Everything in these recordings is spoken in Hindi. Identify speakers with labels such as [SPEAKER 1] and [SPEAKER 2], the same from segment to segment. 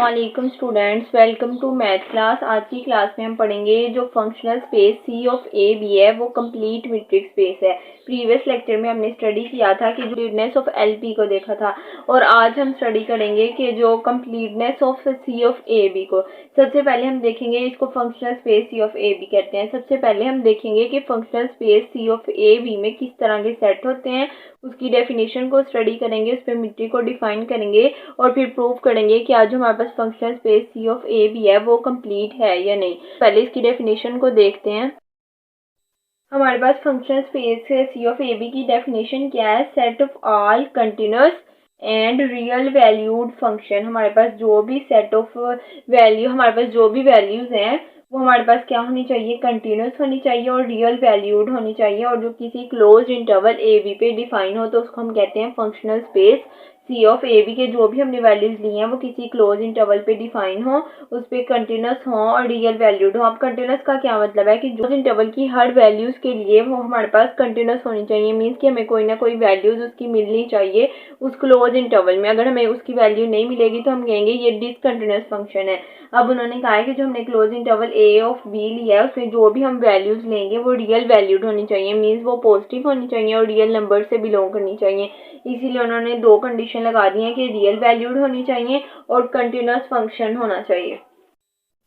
[SPEAKER 1] अस्सलामुअलैकुम students, welcome to math class. आज की क्लास में हम पढ़ेंगे जो functional space C of A B है वो कंप्लीट मीट्रिक स्पेस है। प्रीवियस लेक्चर में हमने स्टडी किया था कि जो कंप्लीटनेस ऑफ एल पी को देखा था, और आज हम स्टडी करेंगे कि जो completeness of C of A B को। सबसे पहले हम देखेंगे इसको functional space C of A B कहते हैं। सबसे पहले हम देखेंगे कि functional space C of A B में किस तरह के सेट होते हैं, उसकी डेफिनेशन को स्टडी करेंगे, उस पर मीट्रिक को डिफाइन करेंगे और फिर प्रूव करेंगे कि आज हमारे पास functional space C of A B है वो कंप्लीट है या नहीं। पहले इसकी डेफिनेशन को देखते हैं। हमारे पास functional space C of A B की डेफिनेशन क्या है? Set of all continuous and real valued function. हमारे पास जो भी सेट ऑफ वैल्यू, हमारे पास जो भी वैल्यूज हैं वो हमारे पास क्या होनी चाहिए? कंटिन्यूस होनी चाहिए और रियल वैल्यूड होनी चाहिए, और जो किसी क्लोज इंटरवल ए बी पे डिफाइन हो तो उसको हम कहते हैं functional space C of A B के जो भी हमने वैल्यूज ली हैं वो किसी क्लोज इंटरवल पे डिफाइन हो, उस पर कंटिन्यूस हो और रियल वैल्यूड हो। अब कंटिन्यूस का क्या मतलब है कि जो इंटरवल की हर वैल्यूज के लिए वो हमारे पास कंटिन्यूस होनी चाहिए। मीन्स कि हमें कोई ना कोई वैल्यूज उसकी मिलनी चाहिए उस क्लोज इंटरवल में। अगर हमें उसकी वैल्यू नहीं मिलेगी तो हम कहेंगे ये डिसकंटिन्यूस फंक्शन है। अब उन्होंने कहा है कि जो हमने close interval A of B लिया है उसमें जो भी हम वैल्यूज लेंगे वो रियल वैल्यूड होनी चाहिए। मीन्स वो पॉजिटिव होनी चाहिए और रियल नंबर से बिलोंग करनी चाहिए। इसीलिए उन्होंने दो कंडीशन लगा दी है कि रियल वैल्यूड होनी चाहिए और कंटिन्यूस फंक्शन होना चाहिए।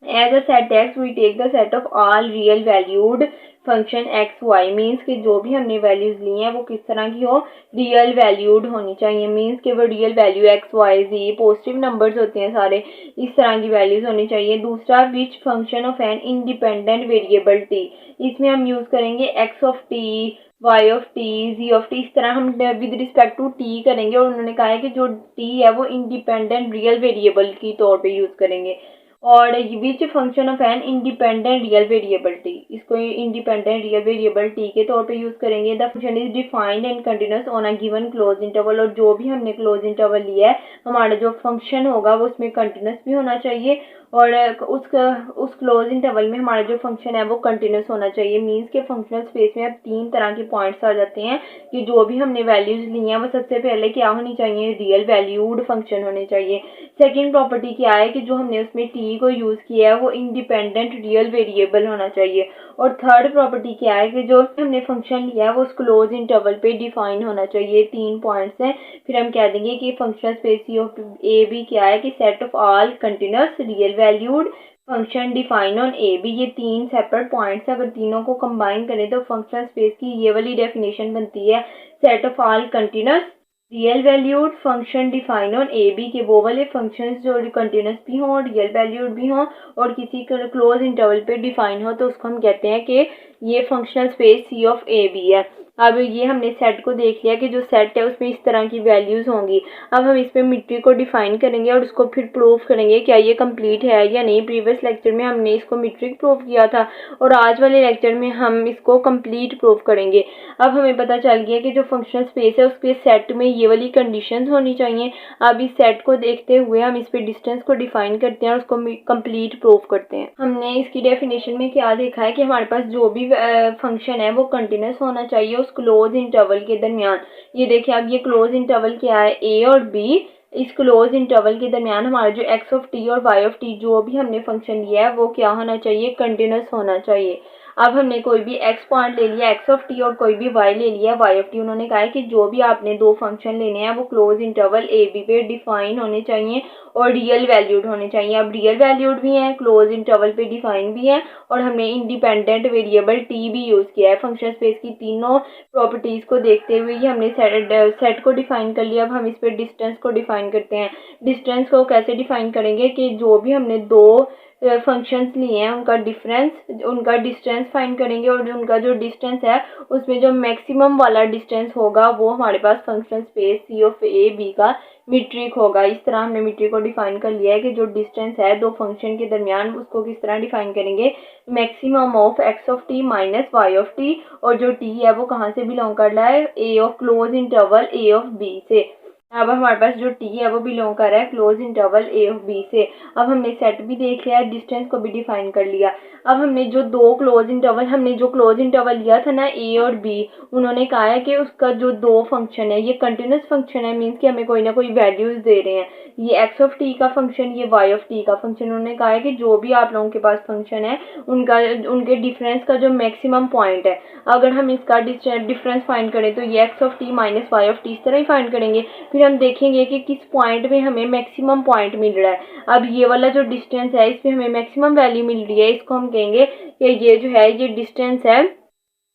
[SPEAKER 1] As a set x, we take the set of all real valued function X Y. Means कि जो भी हमने वैल्यूज ली हैं वो किस तरह की हो? रियल वैल्यूड होनी चाहिए। मीन्स कि वो रियल वैल्यू एक्स वाई जी पॉजिटिव नंबर्स होते हैं सारे, इस तरह की वैल्यूज होनी चाहिए। दूसरा, which function of an independent variable T. इसमें हम यूज करेंगे x of T, y of T, z of T. इस तरह हम विद रिस्पेक्ट टू t करेंगे, और उन्होंने कहा है कि जो t है वो इंडिपेंडेंट रियल वेरिएबल की तौर पे यूज करेंगे। और which function of an independent real variable T, इसको इंडिपेंडेंट रियल वेरिएबल टी के तौर पे यूज करेंगे। The function is defined and continuous on a given close interval. और जो भी हमने क्लोज इंटरवल लिया है हमारा जो फंक्शन होगा वो उसमें कंटिन्यूस भी होना चाहिए, और उस क्लोज इंटरवल में हमारा जो फंक्शन है वो कंटिन्यूस होना चाहिए। मीन्स के फंक्शनल स्पेस में अब तीन तरह के पॉइंट्स आ जाते हैं कि जो भी हमने वैल्यूज ली हैं वो सबसे पहले क्या होनी चाहिए? रियल वैल्यूड फंक्शन होने चाहिए। सेकेंड प्रॉपर्टी क्या है कि जो हमने उसमें टी को यूज किया है वो इंडिपेंडेंट रियल वेरिएबल होना चाहिए। और थर्ड प्रॉपर्टी क्या है कि जो हमने फंक्शन लिया है वो उस क्लोज इंटरवल पे डिफाइन होना चाहिए। तीन पॉइंट्स हैं। फिर हम कह देंगे कि functional space of A B क्या है कि set of all continuous real valued function define on A B. ये तीन सेपरेट पॉइंट्स हैं, अगर तीनों को कंबाइन करें तो फंक्शनल स्पेस की ये वाली डेफिनेशन बनती है। Set of all continuous real valued function define on A B के वो वाले फंक्शंस जो कंटिन्यूस भी हों और रियल वैल्यूड भी हों और किसी क्लोज इंटरवल पे डिफाइन हो तो उसको हम कहते हैं कि ये functional space C of A B है। अब ये हमने सेट को देख लिया कि जो सेट है उसमें इस तरह की वैल्यूज होंगी। अब हम इस पे मीट्रिक को डिफाइन करेंगे और उसको फिर प्रूव करेंगे क्या ये कंप्लीट है या नहीं। प्रीवियस लेक्चर में हमने इसको मीट्रिक प्रूव किया था और आज वाले लेक्चर में हम इसको कंप्लीट प्रूव करेंगे। अब हमें पता चल गया कि जो फंक्शनल स्पेस है उसके सेट में ये वाली कंडीशंस होनी चाहिए। अब इस सेट को देखते हुए हम इस पे डिस्टेंस को डिफाइन करते हैं और उसको कंप्लीट प्रूव करते हैं। हमने इसकी डेफिनेशन में क्या देखा है कि हमारे पास जो भी फंक्शन है वो कंटिन्यूस होना चाहिए उस क्लोज इंटरवल के दरमियान। ये देखिए, अब ये क्लोज इंटरवल क्या है? ए और बी। इस क्लोज इंटरवल के दरमियान हमारा जो एक्स ऑफ टी और वाई ऑफ टी जो भी हमने फंक्शन लिया है वो क्या होना चाहिए? कंटिन्यूस होना चाहिए। अब हमने कोई भी एक्स पॉइंट ले लिया एक्स ऑफ टी और कोई भी वाई ले लिया वाई ऑफ टी। उन्होंने कहा है कि जो भी आपने दो फंक्शन लेने हैं वो क्लोज इंटरवल ए बी पे डिफाइन होने चाहिए और रियल वैल्यूड होने चाहिए। अब रियल वैल्यूड भी हैं, क्लोज इंटरवल पे डिफाइन भी है, और हमने इंडिपेंडेंट वेरिएबल टी भी यूज किया है। फंक्शन स्पेस की तीनों प्रॉपर्टीज को देखते हुए ही हमने सेट को डिफाइन कर लिया। अब हम इस पे डिस्टेंस को डिफाइन करते हैं। डिस्टेंस को कैसे डिफाइन करेंगे कि जो भी हमने दो फंक्शंस लिए हैं उनका डिस्टेंस फाइंड करेंगे, और उनका जो डिस्टेंस है उसमें जो मैक्सिमम वाला डिस्टेंस होगा वो हमारे पास function space C of A B का मीट्रिक होगा। इस तरह हमने मीट्रिक को डिफाइन कर लिया है कि जो डिस्टेंस है दो फंक्शन के दरमियान उसको किस तरह डिफाइन करेंगे? Maximum of X of T minus Y of T, और जो टी है वो कहाँ से बिलोंग कर रहा है? A of close interval A of B से। अब हमारे पास जो टी है वो बिलोंग कर रहा है क्लोज इंटरवल ए और बी से। अब हमने सेट भी देख लिया, डिस्टेंस को भी डिफाइन कर लिया। अब हमने जो जो क्लोज इंटरवल लिया था ना ए और बी, उन्होंने कहा है कि उसका जो दो फंक्शन है ये कंटिन्यूस फंक्शन है, मीन्स कि हमें कोई ना कोई वैल्यूज दे रहे हैं। ये एक्स ऑफ टी का फंक्शन, ये वाई ऑफ टी का फंक्शन। उन्होंने कहा है कि जो भी आप लोगों के पास फंक्शन है उनका उनके डिफरेंस का जो मैक्सिमम पॉइंट है, अगर हम इसका डिफरेंस फाइंड करें तो ये X of T minus Y of T इस तरह ही फाइंड करेंगे। फिर हम देखेंगे कि किस पॉइंट में हमें मैक्सिमम पॉइंट मिल रहा है। अब ये वाला जो डिस्टेंस है इसमें हमें मैक्सिमम वैल्यू मिल रही है, इसको हम कहेंगे कि ये जो है ये डिस्टेंस है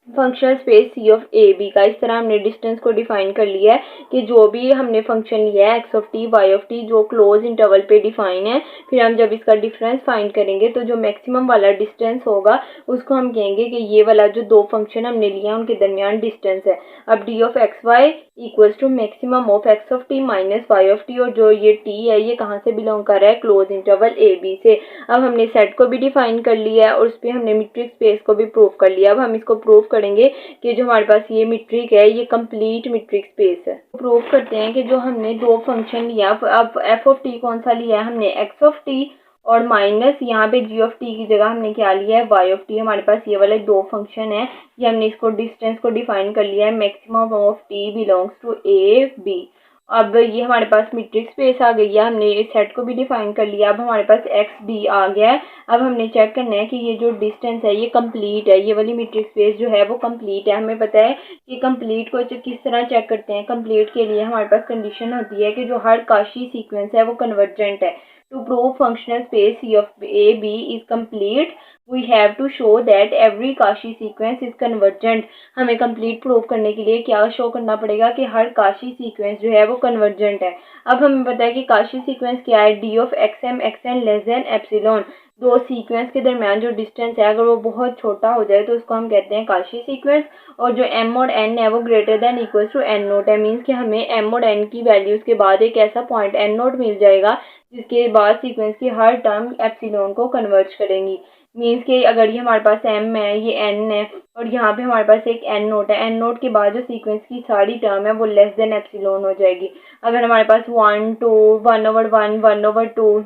[SPEAKER 1] functional space C of A B का। इस तरह हमने डिस्टेंस को डिफाइन कर लिया है कि जो भी हमने फंक्शन लिया है X of T Y of T जो क्लोज इंटरवल पे डिफाइन है, फिर हम जब इसका डिफरेंस फाइंड करेंगे तो जो मैक्सिमम वाला डिस्टेंस होगा उसको हम कहेंगे कि ये वाला जो दो फंक्शन हमने लिया है उनके दरमियान डिस्टेंस है। अब D of X Y equals to maximum of X of T minus Y of T, और जो ये टी है ये कहाँ से बिलोंग कर रहा है, क्लोज इंटरवल ए बी से। अब हमने सेट को भी डिफाइन कर लिया है और उस पर हमने मीट्रिक स्पेस को भी प्रूव कर लिया। अब हम इसको प्रूव करेंगे कि जो हमारे पास ये मीट्रिक है ये कंप्लीट मीट्रिक स्पेस है। प्रूव करते हैं कि जो हमने दो फंक्शन लिया, अब एफ ऑफ टी कौन सा लिया है हमने, एक्स ऑफ टी, और माइनस यहाँ पे जी ऑफ टी की जगह हमने क्या लिया है, वाई ऑफ टी। हमारे पास ये वाले दो फंक्शन है, ये हमने इसको डिस्टेंस को डिफाइन कर लिया है, maximum of T belongs to A B. अब ये हमारे पास मीट्रिक स्पेस आ गई है, हमने इस सेट को भी डिफाइन कर लिया। अब हमारे पास एक्स डी आ गया है। अब हमने चेक करना है कि ये जो डिस्टेंस है ये कंप्लीट है, ये वाली मीट्रिक स्पेस जो है वो कंप्लीट है। हमें पता है कि कंप्लीट को किस तरह चेक करते हैं। कंप्लीट के लिए हमारे पास कंडीशन होती है कि जो हर काशी सीक्वेंस है वो कन्वर्जेंट है। To prove functional space C of A B is complete we have to show that every Cauchy sequence is convergent. हमें कंप्लीट प्रूव करने के लिए क्या शो करना पड़ेगा कि हर काशी सीक्वेंस जो है वो कन्वर्जेंट है। अब हमें पता है कि काशी सीक्वेंस क्या है, D of X N less than epsilon. दो सीक्वेंस के दरमियान जो डिस्टेंस है अगर वो बहुत छोटा हो जाए तो उसको हम कहते हैं काशी सीक्वेंस, और जो एम और एन है वो greater than equal to N naught है। मीन्स कि हमें एम और एन की वैल्यूज के बाद एक ऐसा पॉइंट एन नोट मिल जाएगा जिसके बाद सीक्वेंस की हर टर्म एप्सिलॉन को कन्वर्ज करेंगी। मीन्स कि अगर ये हमारे पास एम है, ये एन है, और यहाँ पे हमारे पास एक एन नोट है, एन नोट के बाद जो सीक्वेंस की सारी टर्म है वो लेस देन एप्सिलॉन हो जाएगी। अगर हमारे पास 1 2 1/1 1/2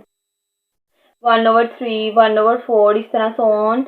[SPEAKER 1] 1/3 1/4 इस तरह से ऑन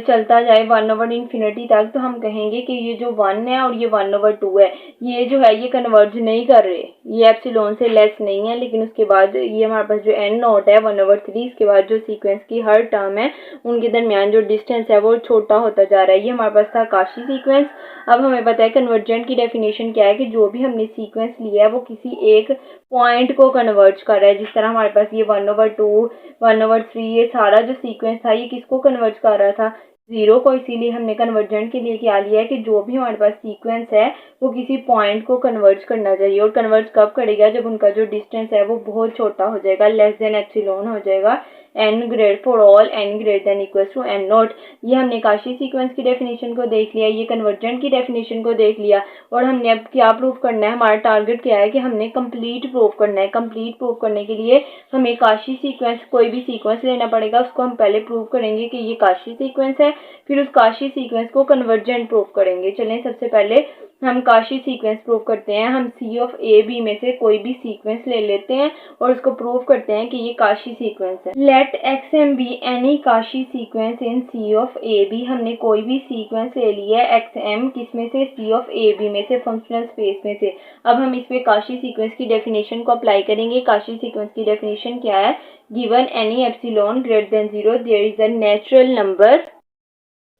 [SPEAKER 1] चलता जाए 1/इंफिनिटी तक, तो हम कहेंगे कि ये जो 1 है और ये 1/2 है ये जो है ये कन्वर्ज नहीं कर रहे, ये एप्सिलॉन से लेस नहीं है। लेकिन उसके बाद ये हमारे पास जो एन नोट है 1/3, इसके बाद जो सीक्वेंस की हर टर्म है उनके दरमियान जो डिस्टेंस है वो छोटा होता जा रहा है। ये हमारे पास था काशी सीक्वेंस। अब हमें पता है कन्वर्जेंट की डेफिनेशन क्या है कि जो भी हमने सीक्वेंस लिया है वो किसी एक पॉइंट को कन्वर्ज कर रहा है। जिस तरह हमारे पास ये 1/2 1/3 ये सारा जो सीक्वेंस था ये किसको कन्वर्ज कर रहा था, जीरो को। इसीलिए हमने कन्वर्जेंट के लिए क्या लिया है कि जो भी हमारे पास सीक्वेंस है वो किसी पॉइंट को कन्वर्ज करना चाहिए। और कन्वर्ज कब करेगा, जब उनका जो डिस्टेंस है वो बहुत छोटा हो जाएगा, लेस देन एप्सिलॉन हो जाएगा, एन ग्रेड for all N greater than equal to N naught. ये हमने काशी सीक्वेंस की डेफिनेशन को देख लिया, ये कन्वर्जेंट की डेफिनेशन को देख लिया, और हमने अब क्या प्रूव करना है, हमारा टारगेट क्या है कि हमने कंप्लीट प्रूव करना है। कंप्लीट प्रूव करने के लिए हमें काशी सीक्वेंस, कोई भी सीक्वेंस लेना पड़ेगा, उसको हम पहले प्रूव करेंगे कि ये काशी सीक्वेंस है, फिर उस काशी सीक्वेंस को कन्वर्जेंट प्रूव करेंगे। चलें सबसे पहले हम काशी सीक्वेंस प्रूव करते हैं। हम सी ऑफ ए बी में से कोई भी सीक्वेंस ले लेते हैं और उसको प्रूव करते हैं कि ये काशी सीक्वेंस है। Let x m be any Cauchy sequence in C of A b. हमने कोई भी सीक्वेंस ले लिया है एक्स एम, किसमें से, सी ऑफ ए बी में से, फंक्शनल स्पेस में से। अब हम इसमें काशी सीक्वेंस की डेफिनेशन को अप्लाई करेंगे। काशी सीक्वेंस की डेफिनेशन क्या है, given any epsilon greater than 0 there is a natural number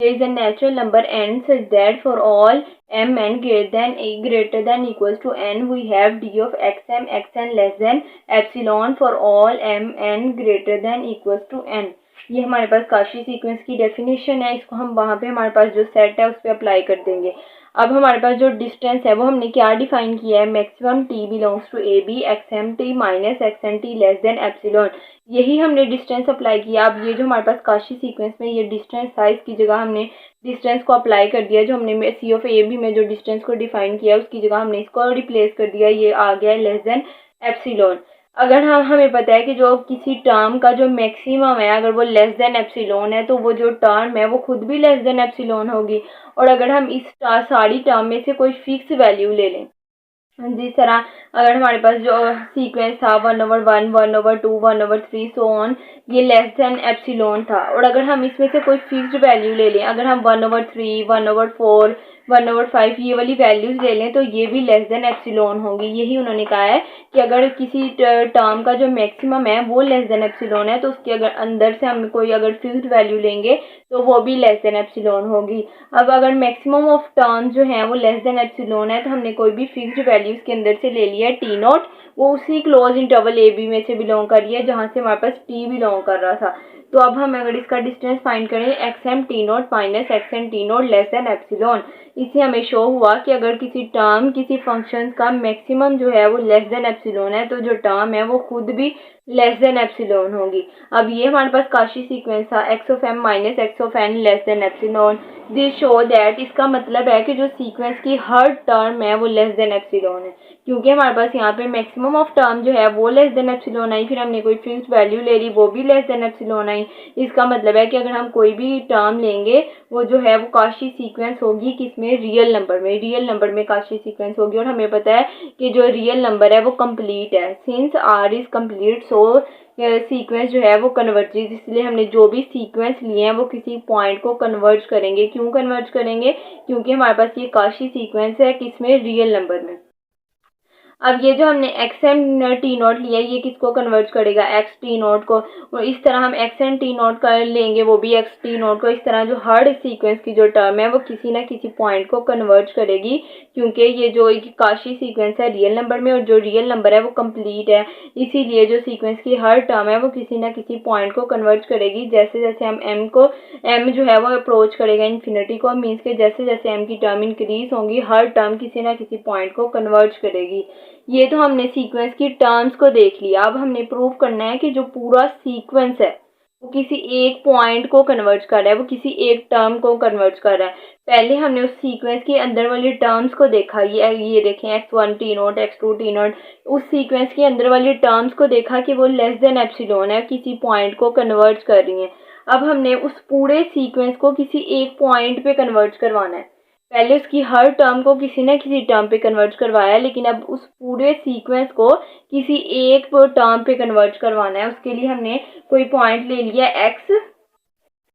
[SPEAKER 1] n such that for all mn greater than equals to n we have d of xn less than epsilon for all mn greater than equals to n। ये हमारे पास काशी सीक्वेंस की डेफिनेशन है। इसको हम वहाँ पे हमारे पास जो सेट है उस पर अप्लाई कर देंगे। अब हमारे पास जो डिस्टेंस है वो हमने क्या डिफाइन किया है, maximum t belongs to A b x m t minus x n t less than epsilon. यही हमने डिस्टेंस अप्लाई किया। अब ये जो हमारे पास काशी सीक्वेंस में ये डिस्टेंस था, इसकी जगह हमने डिस्टेंस को अप्लाई कर दिया। जो हमने सी ऑफ ए बी में जो डिस्टेंस को डिफाइन किया उसकी जगह हमने इसको रिप्लेस कर दिया, ये आ गया लेस देन एप्सिलॉन। अगर हमें पता है कि जो किसी टर्म का जो मैक्सिमम है अगर वो लेस देन एप्सिलॉन है तो वो जो टर्म है वो खुद भी लेस देन एप्सिलॉन होगी। और अगर हम इस सारी टर्म में से कोई फिक्स वैल्यू ले लें, जिस तरह अगर हमारे पास जो सीक्वेंस था 1/1, 1/2, 1/3 सो ऑन, ये लेस देन एप्सिलॉन था। और अगर हम इसमें से कोई फिक्स्ड वैल्यू ले लें, अगर हम 1/3, 1/4, 1/5 ये वाली वैल्यूज ले लें तो ये भी लेस देन एप्सिलॉन होंगी। यही उन्होंने कहा है कि अगर किसी टर्म का जो मैक्सिमम है वो लेस देन एप्सिलॉन है तो उसके अगर अंदर से हम कोई अगर फिक्स्ड वैल्यू लेंगे तो वो भी लेस देन एप्सिलॉन होगी। अब अगर मैक्सिमम ऑफ टर्म्स जो हैं वो लेस देन एप्सिलॉन है तो हमने कोई भी फिक्स्ड वैल्यू इसके अंदर से ले लिया है टी नॉट, वो उसी क्लोज इंटरवल ए बी में से बिलोंग कर रही है जहाँ से हमारे पास टी बिलोंग कर रहा था। तो अब हम अगर इसका डिस्टेंस फाइंड करें x m t not minus x m t not less than epsilon, इससे हमें शो हुआ कि अगर किसी टर्म किसी फंक्शन का मैक्सिमम जो है वो लेस देन एप्सिलॉन है तो जो टर्म है वो खुद भी लेस देन एप्सिलॉन होगी। अब ये हमारे पास काशी सीक्वेंस था x of m minus x of n less than epsilon. This show that, इसका मतलब है कि जो सीक्वेंस की हर टर्म है वो लेस देन एप्सिलॉन है, क्योंकि हमारे पास यहाँ पे मैक्सिमम ऑफ टर्म जो है वो लेस देन एप्सिलॉन आई, फिर हमने कोई फिक्स्ड वैल्यू ले ली वो भी लेस देन एप्सिलॉन आई। इसका मतलब है कि अगर हम कोई भी टर्म लेंगे वो जो है वो काशी सीक्वेंस होगी किसमें, रियल नंबर में काशी सीक्वेंस होगी। और हमें पता है कि जो रियल नंबर है वो कंप्लीट है, since R is complete so sequence जो है वो कन्वर्जेस, इसलिए हमने जो भी सीक्वेंस लिए हैं वो किसी पॉइंट को कन्वर्ज करेंगे। क्यों कन्वर्ज करेंगे, क्योंकि हमारे पास ये काशी सीक्वेंस है किसमें, रियल नंबर में। अब ये जो हमने एक्स एम टी नॉट लिया ये किसको कन्वर्ट करेगा, एक्स टी नॉट को। और इस तरह हम एक्स एम टी नॉट कर लेंगे वो भी एक्स टी नॉट को। इस तरह जो हर सीक्वेंस की जो टर्म है वो किसी ना किसी पॉइंट को कन्वर्ट करेगी, क्योंकि ये जो काशी सीक्वेंस है रियल नंबर में और जो रियल नंबर है वो कंप्लीट है, इसीलिए जो सीक्वेंस की हर टर्म है वो किसी ना किसी पॉइंट को कन्वर्ट करेगी। जैसे जैसे हम एम जो है वो अप्रोच करेगा इन्फिनिटी को, मीन्स के जैसे जैसे एम की टर्म इंक्रीज होंगी हर टर्म किसी ना किसी पॉइंट को कन्वर्ट करेगी। ये तो हमने सीक्वेंस की टर्म्स को देख लिया। अब हमने प्रूव करना है कि जो पूरा सीक्वेंस है वो किसी एक पॉइंट को कन्वर्ट कर रहा है, वो किसी एक टर्म को कन्वर्ट कर रहा है। पहले हमने उस सीक्वेंस के अंदर वाली टर्म्स को देखा, ये देखें x1 T note, x2 T note, उस सीक्वेंस के अंदर वाली टर्म्स को देखा कि वो लेस देन एप्सिलॉन है, किसी पॉइंट को कन्वर्ट कर रही हैं। अब हमने उस पूरे सीक्वेंस को किसी एक पॉइंट पे कन्वर्ट करवाना है। पहले उसकी हर टर्म को किसी न किसी टर्म पे कन्वर्ट करवाया, लेकिन अब उस पूरे सीक्वेंस को किसी एक टर्म पे कन्वर्ट करवाना है। उसके लिए हमने कोई पॉइंट ले लिया x,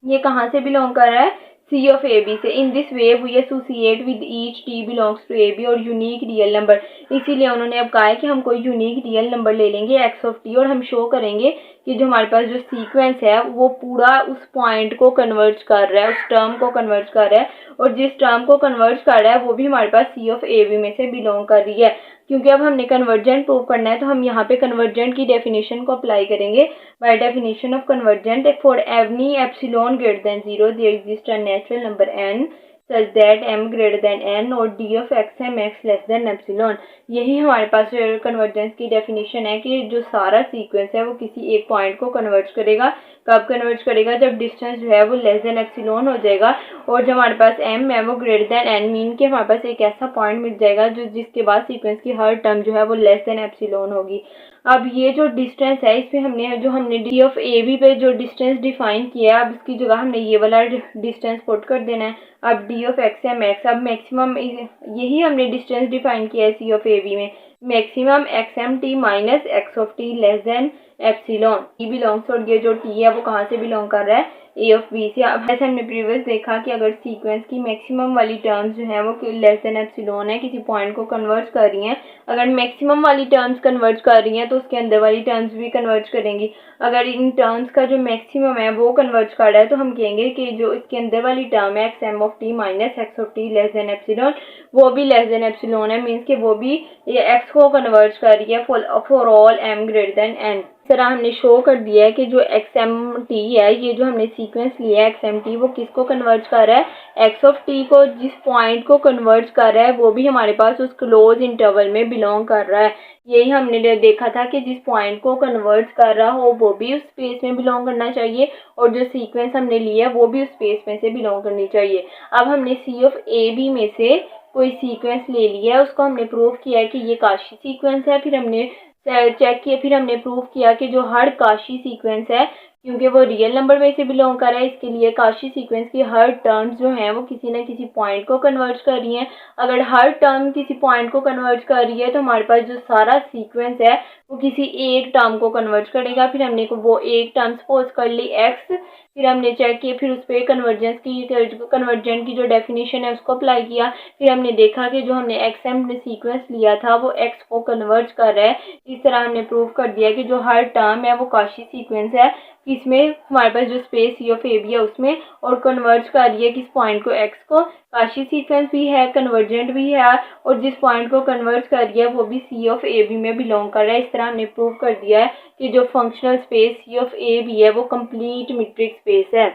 [SPEAKER 1] ये कहाँ से बिलोंग कर रहा है, C ऑफ ए बी से। In this way we associate with each t belongs to A b और यूनिक रियल नंबर। इसीलिए उन्होंने अब कहा है कि हम कोई यूनिक रियल नंबर ले लेंगे x ऑफ टी और हम शो करेंगे कि जो हमारे पास जो सीक्वेंस है वो पूरा उस पॉइंट को कन्वर्ट कर रहा है, उस टर्म को कन्वर्ट कर रहा है, और जिस टर्म को कन्वर्ट कर रहा है वो भी हमारे पास C ऑफ ए बी में से बिलोंग कर रही है। क्योंकि अब हमने कन्वर्जेंट प्रूव करना है तो हम यहाँ पे कन्वर्जेंट की डेफिनेशन को अप्लाई करेंगे। By definition of convergent, for any epsilon greater than 0 there exist a natural number n such that m greater than n और d of x m x less than epsilon. यही हमारे पास कन्वर्जेंस की डेफिनेशन है कि जो सारा सीक्वेंस है वो किसी एक पॉइंट को कन्वर्ट करेगा। कब कन्वर्ट करेगा, जब डिस्टेंस जो है वो लेस देन एप्सिलॉन हो जाएगा और जब हमारे पास m है वो ग्रेटर देन n, मीन के हमारे पास एक ऐसा पॉइंट मिल जाएगा जो जिसके बाद सीक्वेंस की हर टर्म जो है वो लेस देन एप्सिलॉन होगी। अब ये जो डिस्टेंस है इसमें हमने डी ऑफ ए बी पे जो डिस्टेंस डिफाइन किया है, अब इसकी जगह हमने ये वाला डिस्टेंस पुट कर देना है। अब D of x m x, अब मैक्सिमम यही हमने डिस्टेंस डिफाइन किया है सी ऑफ ए बी में, maximum x m t minus x of t less than epsilon. T belongs, और ये जो टी है वो कहाँ से बिलोंग कर रहा है, ए ऑफ बी से। अब जैसे हमने प्रीवियस देखा कि अगर सीक्वेंस की मैक्सिमम वाली टर्म्स जो है वो लेस देन एप्सिलॉन है, किसी पॉइंट को कन्वर्ट कर रही हैं, अगर मैक्सिमम वाली टर्म्स कन्वर्ट कर रही हैं तो उसके अंदर वाली टर्म्स भी कन्वर्ट करेंगी। अगर इन टर्म्स का जो मैक्सिमम है वो कन्वर्ट कर रहा है तो हम कहेंगे कि जो इसके अंदर वाली टर्म है x m of T minus x of t less than epsilon, वो भी लेस देन एप्सिलॉन है, मीन्स कि वो भी ये एक्स को कन्वर्ट कर रही है for all m greater than n. इस तरह हमने शो कर दिया है कि जो एक्स एम टी है, ये जो हमने सीक्वेंस लिया है एक्स एम टी, वो किसको कन्वर्ट कर रहा है, एक्स ऑफ टी को। जिस पॉइंट को कन्वर्ट कर रहा है वो भी हमारे पास उस क्लोज इंटरवल में बिलोंग कर रहा है। यही हमने देखा था कि जिस पॉइंट को कन्वर्ट कर रहा हो वो भी उस स्पेस में बिलोंग करना चाहिए और जो सीक्वेंस हमने लिया है वो भी उस स्पेस में से बिलोंग करनी चाहिए। अब हमने सी ऑफ ए बी में से कोई सीक्वेंस ले लिया है, उसको हमने प्रूव किया है कि ये काशी सीक्वेंस है, फिर हमने चेक किया, फिर हमने प्रूव किया कि जो हर काशी सीक्वेंस है क्योंकि वो रियल नंबर में से बिलोंग कर रहा है, इसके लिए काशी सीक्वेंस की हर टर्म्स जो हैं वो किसी न किसी पॉइंट को कन्वर्ज कर रही हैं। अगर हर टर्म किसी पॉइंट को कन्वर्ज कर रही है तो हमारे पास जो सारा सीक्वेंस है वो किसी एक टर्म को कन्वर्ज करेगा। फिर हमने को वो एक टर्म सपोज कर ली एक्स, फिर हमने चेक किया, फिर उस पर कन्वर्जेंट की जो डेफिनेशन है उसको अप्लाई किया, फिर हमने देखा कि जो हमने एक्स हमने सीक्वेंस लिया था वो एक्स को कन्वर्ज कर रहा है। इस तरह हमने प्रूव कर दिया कि जो हर टर्म है वो काशी सीक्वेंस है, इसमें हमारे पास जो space C of A B है उसमें, और कन्वर्ज कर रही है किस पॉइंट को एक्स को। काशी सीक्वेंस भी है, कन्वर्जेंट भी है, और जिस पॉइंट को कन्वर्ज कर रही है वो भी सी ऑफ ए बी में बिलोंग कर रहा है। इस तरह हमने प्रूव कर दिया है कि जो functional space C of A B है वो कंप्लीट मीट्रिक स्पेस है,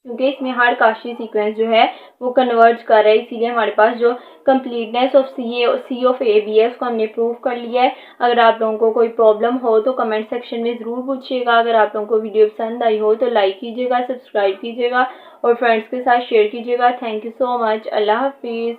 [SPEAKER 1] क्योंकि इसमें हर काशी सीक्वेंस जो है वो कन्वर्ज कर रहा है। इसीलिए हमारे पास जो completeness of C of A B है उसको हमने प्रूव कर लिया है। अगर आप लोगों को कोई प्रॉब्लम हो तो कमेंट सेक्शन में ज़रूर पूछिएगा। अगर आप लोगों को वीडियो पसंद आई हो तो लाइक कीजिएगा, सब्सक्राइब कीजिएगा और फ्रेंड्स के साथ शेयर कीजिएगा। Thank you so much. Allah हाफिज़।